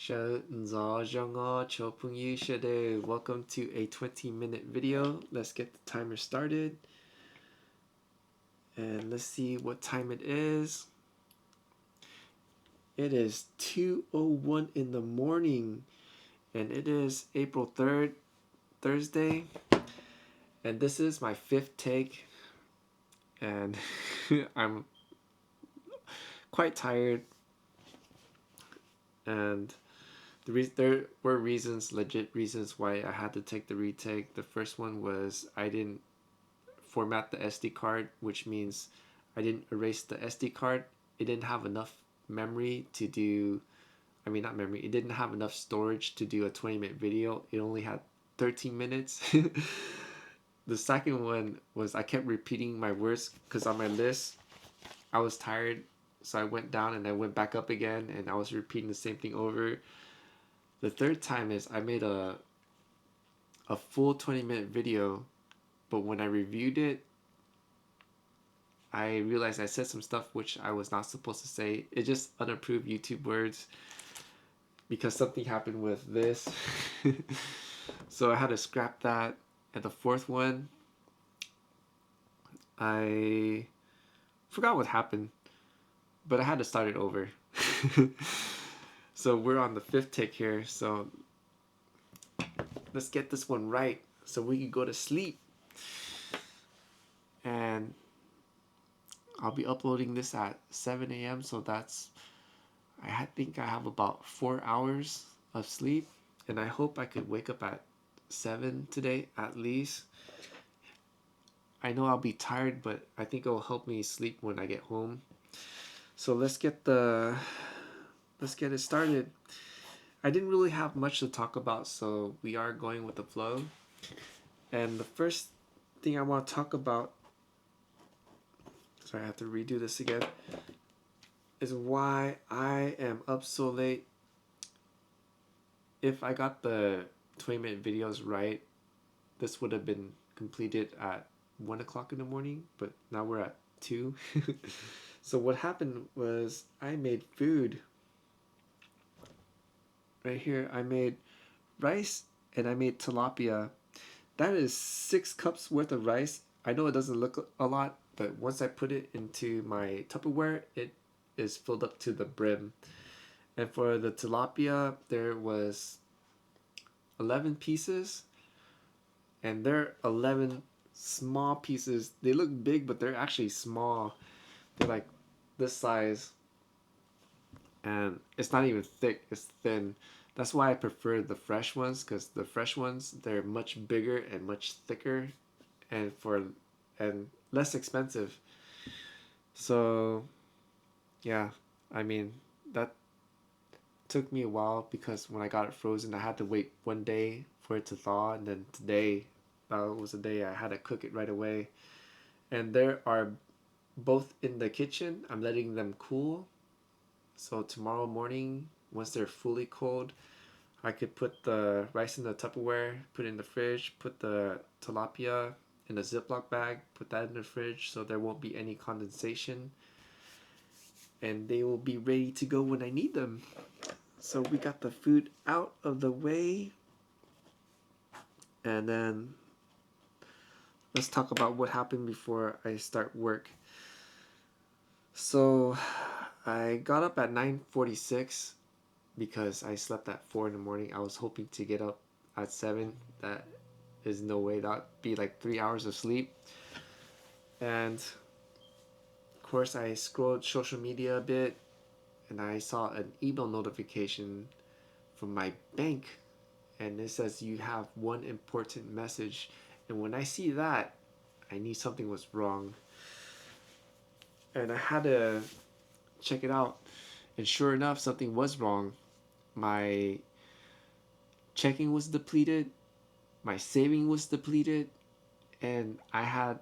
Welcome to a 20-minute video. Let's get the timer started. And let's see what time it is. It is 2:01 in the morning. And it is April 3rd, Thursday. And this is my 5th take. And I'm quite tired. And there were legit reasons why I had to take the retake. The first one was I didn't format the SD card, which means I didn't erase the SD card. It didn't have enough memory to do, not memory, it didn't have enough storage to do a 20-minute video. It only had 13 minutes. The second one was I kept repeating my words because on my list I was tired, so I went down and I went back up again and I was repeating the same thing over. The third time is I made a full 20-minute video, but when I reviewed it, I realized I said some stuff which I was not supposed to say. It's just unapproved YouTube words because something happened with this. So I had to scrap that. And the fourth one, I forgot what happened, but I had to start it over. So we're on the 5th take here, so let's get this one right so we can go to sleep. And I'll be uploading this at 7 a.m. so I think I have about 4 hours of sleep, and I hope I could wake up at 7 today at least. I know I'll be tired, but I think it'll help me sleep when I get home. So let's get it started. I didn't really have much to talk about, so we are going with the flow. And the first thing I want to talk about, sorry, I have to redo this again, is why I am up so late. If I got the 20-minute videos right, this would have been completed at 1 o'clock in the morning, but now we're at 2. So what happened was I made food. Right here, I made rice and I made tilapia. That is 6 cups worth of rice. I know it doesn't look a lot, but once I put it into my Tupperware, it is filled up to the brim. And for the tilapia, there was 11 pieces, and they're 11 small pieces. They look big, but they're actually small. They're like this size, and it's not even thick, it's thin. That's why I prefer the fresh ones, because the fresh ones, they're much bigger and much thicker and less expensive. So yeah, that took me a while because when I got it frozen, I had to wait 1 day for it to thaw, and then today, that was the day I had to cook it right away. And there are both in the kitchen. I'm letting them cool, so tomorrow morning, once they're fully cold, I could put the rice in the Tupperware, put it in the fridge, put the tilapia in a Ziploc bag, put that in the fridge so there won't be any condensation, and they will be ready to go when I need them. So we got the food out of the way, and then let's talk about what happened before I start work. So I got up at 9:46 because I slept at 4 in the morning. I was hoping to get up at 7. That is no way. That'd be like 3 hours of sleep. And of course I scrolled social media a bit, and I saw an email notification from my bank, and it says you have one important message. And when I see that, I knew something was wrong, and I had to check it out. And sure enough, something was wrong. My checking was depleted, my saving was depleted, and I had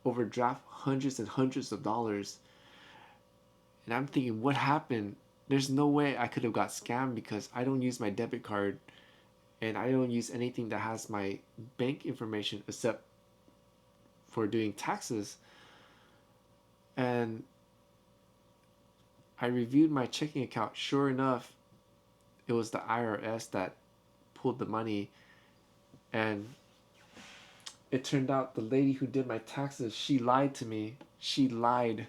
overdraft hundreds and hundreds of dollars. And I'm thinking, what happened? There's no way I could have got scammed because I don't use my debit card, and I don't use anything that has my bank information except for doing taxes. And I reviewed my checking account. Sure enough, it was the IRS that pulled the money, and it turned out the lady who did my taxes, she lied to me. She lied.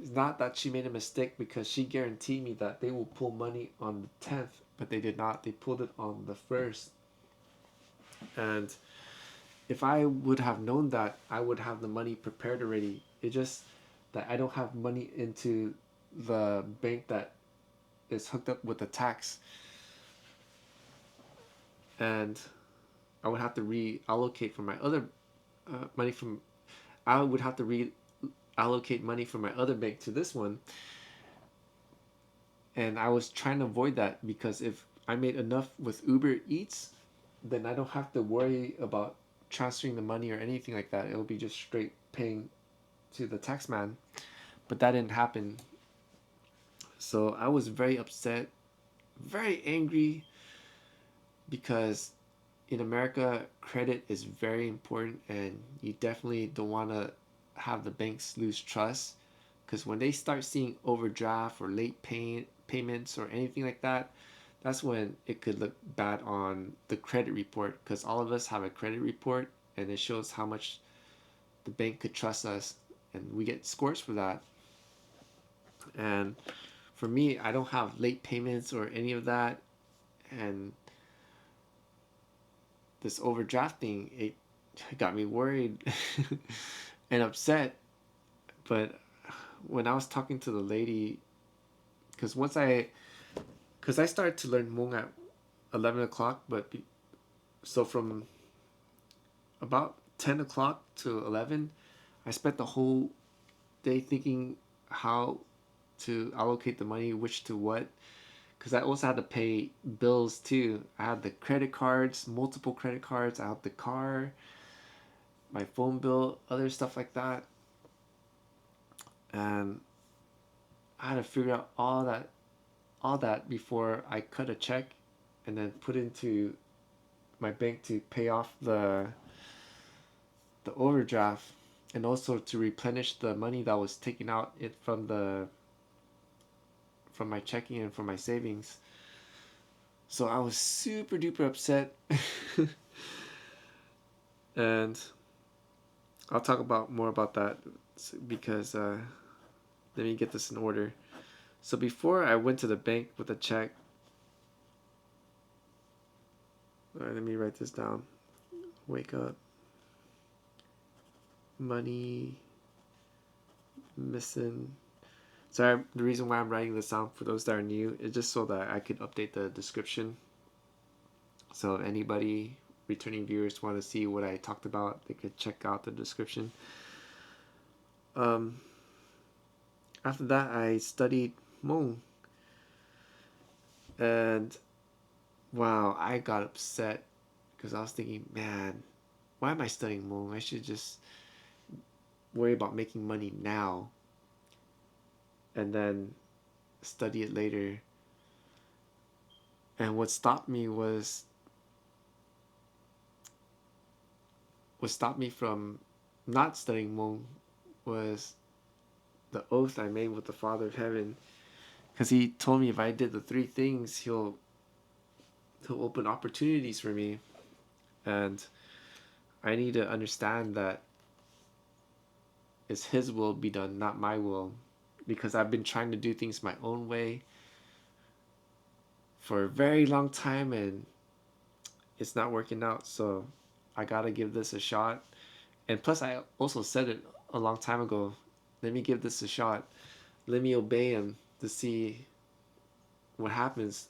It's not that she made a mistake, because she guaranteed me that they will pull money on the 10th, but they did not. They pulled it on the 1st. And if I would have known that, I would have the money prepared already. It just that I don't have money into the bank that is hooked up with the tax. And I would have to reallocate from my other money from, I would have to reallocate money from my other bank to this one. And I was trying to avoid that, because if I made enough with Uber Eats, then I don't have to worry about transferring the money or anything like that. It'll be just straight paying to the tax man. But that didn't happen. So I was very upset, very angry, because in America, credit is very important, and you definitely don't want to have the banks lose trust, because when they start seeing overdraft or late payments or anything like that, that's when it could look bad on the credit report, because all of us have a credit report, and it shows how much the bank could trust us, and we get scores for that. And for me, I don't have late payments or any of that, and this overdraft thing, it got me worried and upset. But when I was talking to the lady, because I started to learn Hmong at 11 o'clock, but so from about 10 o'clock to 11, I spent the whole day thinking how to allocate the money, which to what, because I also had to pay bills too. I had the credit cards, multiple credit cards. I had the car, my phone bill, other stuff like that. And I had to figure out all that before I cut a check and then put into my bank to pay off the overdraft, and also to replenish the money that was taken out from my checking and from my savings. So I was super duper upset. And I'll talk more about that, because let me get this in order. So before I went to the bank with a check, all right, let me write this down. Wake up, money missing. Sorry, the reason why I'm writing this down for those that are new is just so that I could update the description. So if anybody, returning viewers, want to see what I talked about, they could check out the description. After that, I studied Hmong. And wow, I got upset, because I was thinking, man, why am I studying Hmong? I should just worry about making money now and then study it later. And what stopped me from not studying Hmong was the oath I made with the Father of Heaven, because he told me if I did the 3 things, he'll open opportunities for me. And I need to understand that it's his will be done, not my will, because I've been trying to do things my own way for a very long time, and it's not working out. So I gotta give this a shot. And plus, I also said it a long time ago, let me give this a shot, let me obey him to see what happens.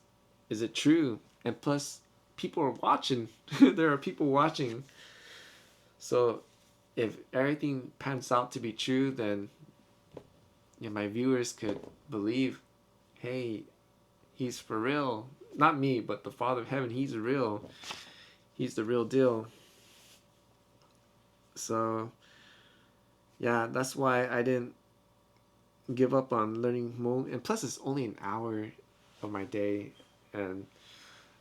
Is it true? And plus, people are watching. There are people watching. So if everything pans out to be true, then my viewers could believe, hey, he's for real. Not me, but the Father of Heaven. He's real. He's the real deal. So yeah, that's why I didn't give up on learning Hmong. And plus, it's only an hour of my day, and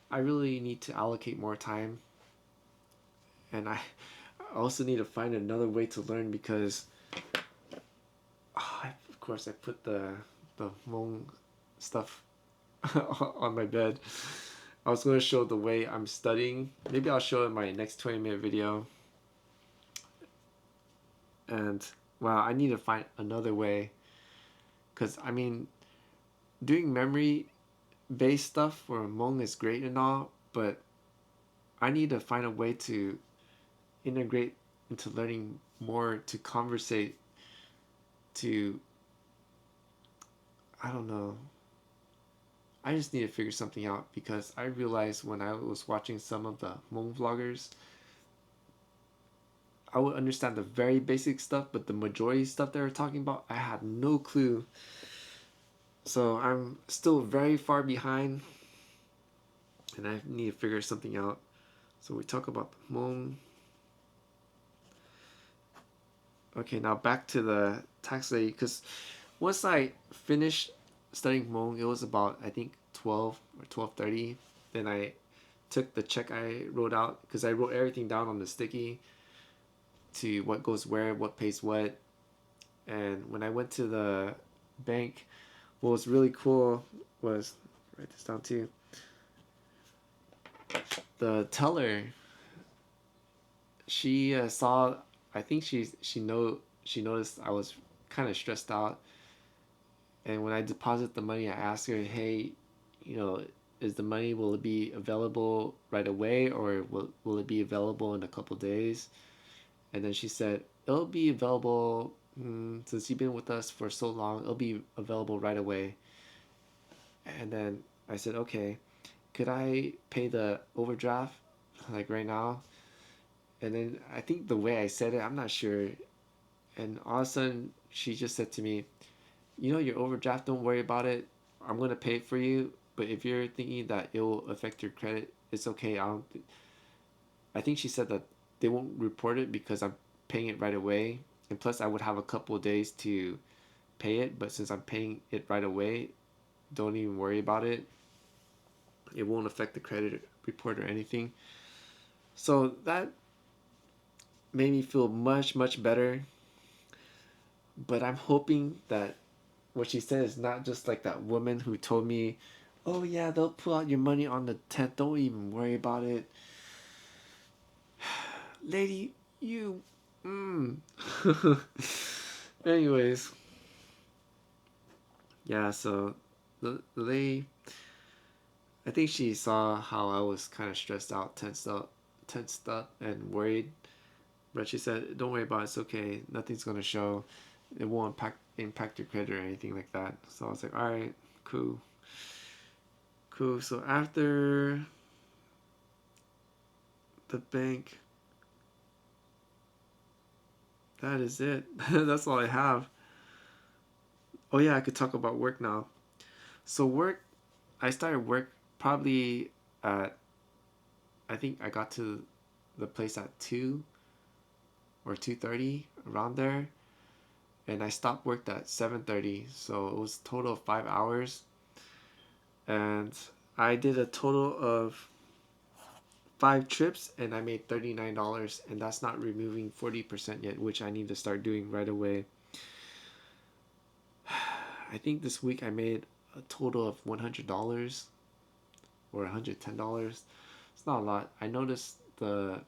I really need to allocate more time. And I also need to find another way to learn, because of course I put the Hmong stuff on my bed. I was going to show the way I'm studying. Maybe I'll show it in my next 20-minute video. And wow, I need to find another way. Because, I mean, doing memory-based stuff for Hmong is great and all, but I need to find a way to integrate into learning more, to conversate, to, I don't know. I just need to figure something out, because I realized when I was watching some of the Hmong vloggers, I would understand the very basic stuff, but the majority stuff they were talking about, I had no clue. So I'm still very far behind, and I need to figure something out. So we talk about the Hmong. Okay, now back to the tax lady, because once I finished studying Hmong, it was about, I think, 12 or 12:30. Then I took the check I wrote out, because I wrote everything down on the sticky to what goes where, what pays what. And when I went to the bank, what was really cool was, write this down too, the teller, she saw, I think she noticed I was kind of stressed out. And when I deposit the money, I asked her, hey, you know, is the money, will it be available right away, or will it be available in a couple days? And then she said, it'll be available, since you've been with us for so long, it'll be available right away. And then I said, okay, could I pay the overdraft like right now? And then I think the way I said it, I'm not sure. And all of a sudden, she just said to me, you know, your overdraft, don't worry about it. I'm going to pay it for you. But if you're thinking that it will affect your credit, it's okay. I think she said that they won't report it because I'm paying it right away. And plus, I would have a couple of days to pay it. But since I'm paying it right away, don't even worry about it. It won't affect the credit report or anything. So that made me feel much, much better. But I'm hoping that what she said is not just like that woman who told me, oh yeah, they'll pull out your money on the 10th, don't even worry about it. Lady, you anyways, yeah, so the lady, I think she saw how I was kind of stressed out, tensed up and worried. But she said, don't worry about it, it's okay, nothing's gonna show, it won't impact your credit or anything like that. So I was like, alright, cool. So after the bank, that is it. That's all I have. Oh yeah, I could talk about work now. So work, I started work probably at, I think I got to the place at 2 or 2:30, around there. And I stopped work at 7:30, so it was a total of 5 hours. And I did a total of 5 trips, and I made $39, and that's not removing 40% yet, which I need to start doing right away. I think this week I made a total of $100 or $110. It's not a lot. I noticed the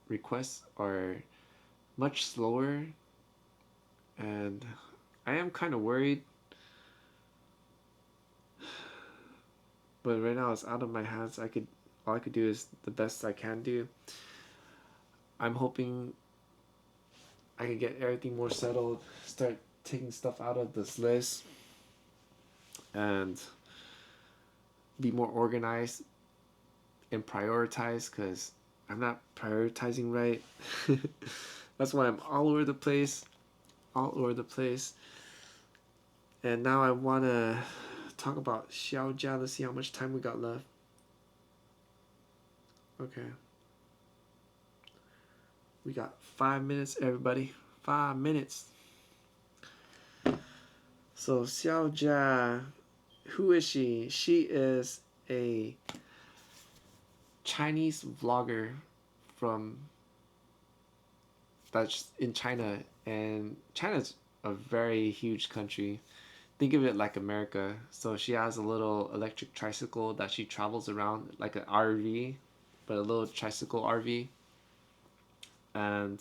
requests are much slower, and I am kind of worried. But right now it's out of my hands. All I could do is the best I can do. I'm hoping I can get everything more settled, start taking stuff out of this list, and be more organized and prioritize, because I'm not prioritizing right. That's why I'm all over the place. And now I want to talk about Xiao Jia. Let's see how much time we got left. Okay. We got 5 minutes, everybody. 5 minutes. So Xiao Jia, who is she? She is a Chinese vlogger that's in China, and China's a very huge country. think of it like America. So she has a little electric tricycle that she travels around like an RV, but a little tricycle RV. And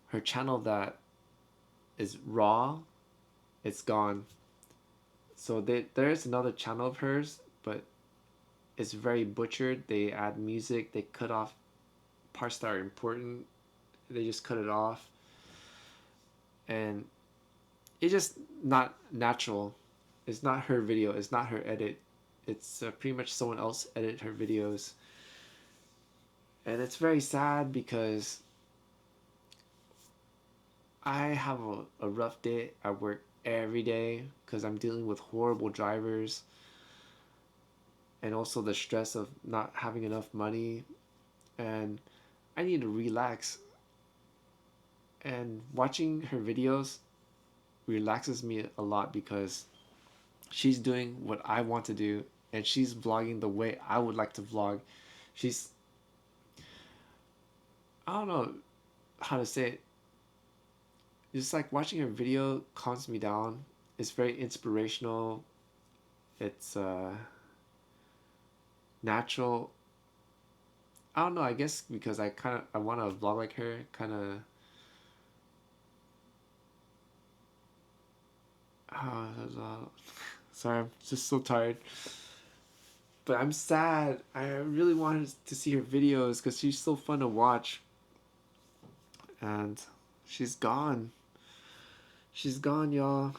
her channel that is raw, it's gone. So there's another channel of hers, but it's very butchered. They add music, they cut off parts that are important, they just cut it off. And it's just not natural. It's not her video, it's not her edit. It's pretty much someone else edit her videos. And it's very sad because I have a rough day at work every day because I'm dealing with horrible drivers and also the stress of not having enough money, and I need to relax. And watching her videos relaxes me a lot because she's doing what I want to do and she's vlogging the way I would like to vlog. She's, I don't know how to say it. Just like watching her video calms me down. It's very inspirational. It's natural. I don't know, I guess because I want to vlog like her, kind of. Sorry, I'm just so tired. But I'm sad. I really wanted to see her videos because she's so fun to watch. And she's gone. She's gone, y'all.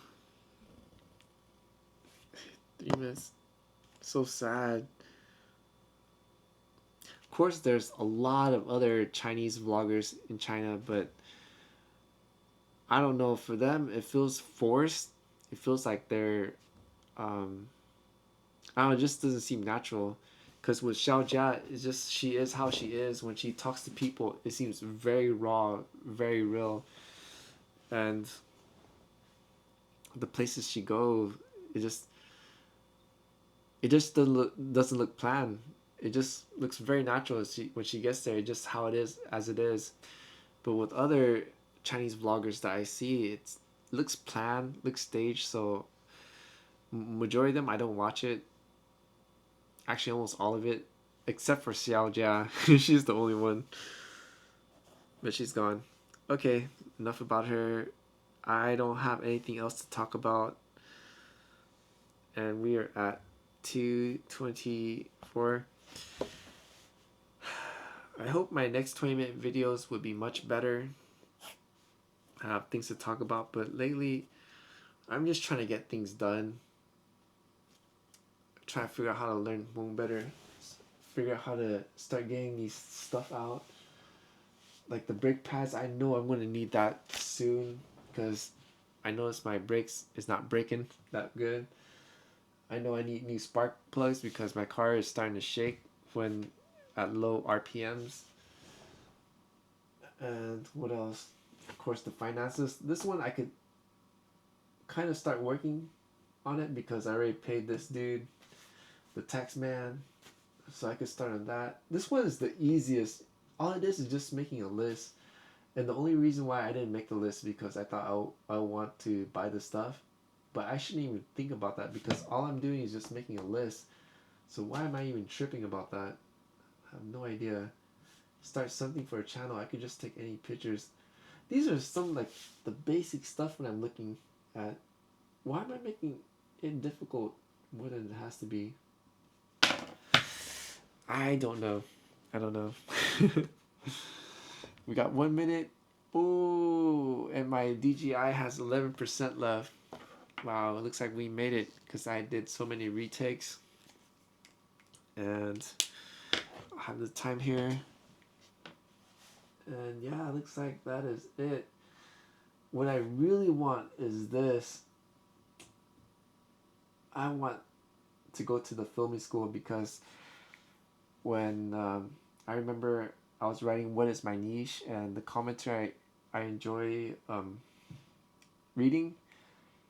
3 minutes. So sad. Of course, there's a lot of other Chinese vloggers in China, but I don't know. For them, it feels forced. It feels like they're, I don't know, it just doesn't seem natural. Because with Xiao Jia, it's just, she is how she is. When she talks to people, it seems very raw, very real. And the places she goes, it just doesn't look planned. It just looks very natural when she gets there, just how it is, as it is. But with other Chinese vloggers that I see, it looks planned, looks staged. So majority of them, I don't watch it. Actually, almost all of it, except for Xiao Jia. She's the only one. But she's gone. Okay, enough about her. I don't have anything else to talk about. And we are at 2:24. I hope my next 20-minute videos would be much better. I have things to talk about, but lately I'm just trying to get things done. Trying to figure out how to learn Hmoob better. Figure out how to start getting these stuff out. Like the brake pads, I know I'm going to need that soon because I noticed my brakes is not braking that good. I know I need new spark plugs because my car is starting to shake when at low RPMs. And what else? Of course, the finances. This one I could kind of start working on it because I already paid this dude, the tax man, so I could start on that. This one is the easiest. All it is just making a list. And the only reason why I didn't make the list because I thought I want to buy the stuff. But I shouldn't even think about that because all I'm doing is just making a list. So why am I even tripping about that? I have no idea. Start something for a channel. I could just take any pictures. These are some like the basic stuff when I'm looking at. Why am I making it difficult more than it has to be? I don't know. I don't know. We got 1 minute. Ooh, and my DJI has 11% left. Wow, it looks like we made it because I did so many retakes. And I have the time here. And yeah, it looks like that is it. What I really want is this. I want to go to the filming school because when I remember I was writing what is my niche and the commenter I enjoy reading,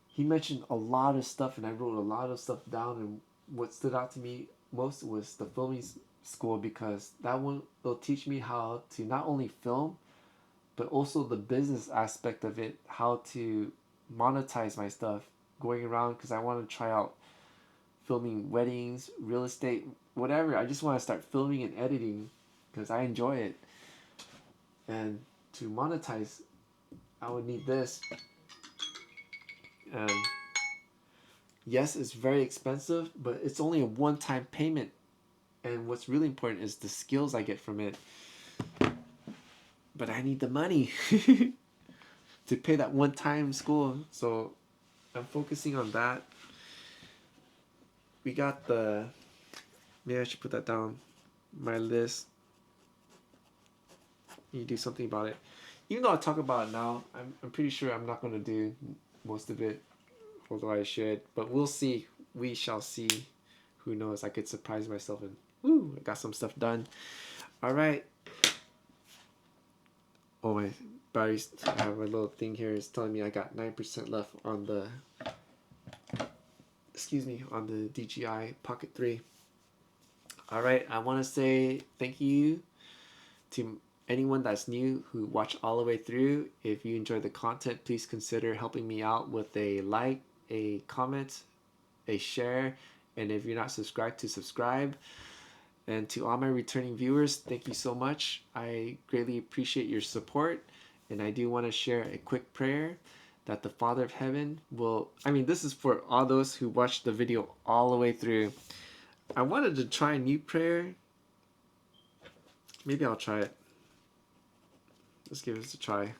he mentioned a lot of stuff and I wrote a lot of stuff down, and what stood out to me most was the filming school because that one will teach me how to not only film but also the business aspect of it, how to monetize my stuff going around, because I want to try out filming weddings, real estate, whatever. I just want to start filming and editing because I enjoy it. And to monetize, I would need this. And yes, it's very expensive, but it's only a one-time payment. And what's really important is the skills I get from it. But I need the money to pay that one-time school. So I'm focusing on that. We got the, maybe I should put that down, my list. You do something about it. Even though I talk about it now, I'm pretty sure I'm not going to do most of it, although I should. But we'll see. We shall see. Who knows? I could surprise myself and woo, I got some stuff done. All right. Oh, my batteries. I have a little thing here. It's telling me I got 9% left on the, excuse me, on the DJI Pocket 3. All right. I want to say thank you to anyone that's new who watched all the way through. If you enjoyed the content, please consider helping me out with a like, a comment, a share, and if you're not subscribed, to subscribe. And to all my returning viewers, thank you so much. I greatly appreciate your support. And I do want to share a quick prayer that the Father of Heaven will, this is for all those who watched the video all the way through. I wanted to try a new prayer. Maybe I'll try it. Let's give this a try.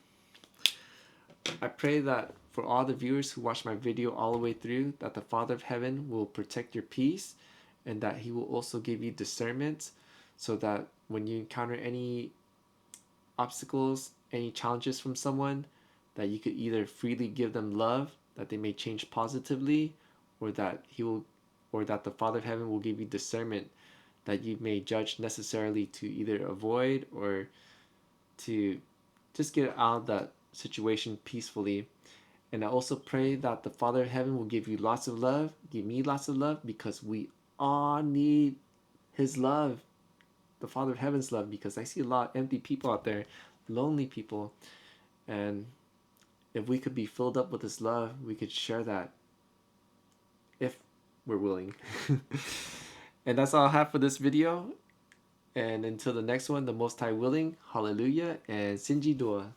I pray that for all the viewers who watch my video all the way through, that the Father of Heaven will protect your peace, and that He will also give you discernment, so that when you encounter any obstacles, any challenges from someone, that you could either freely give them love, that they may change positively, or that the Father of Heaven will give you discernment, that you may judge necessarily to either avoid or to just get out of that situation peacefully. And I also pray that the Father of Heaven will give you lots of love, give me lots of love, because we all need His love, the Father of Heaven's love, because I see a lot of empty people out there, lonely people. And if we could be filled up with His love, we could share that if we're willing. And that's all I have for this video. And until the next one, the Most High willing, hallelujah, and Sinji Dua.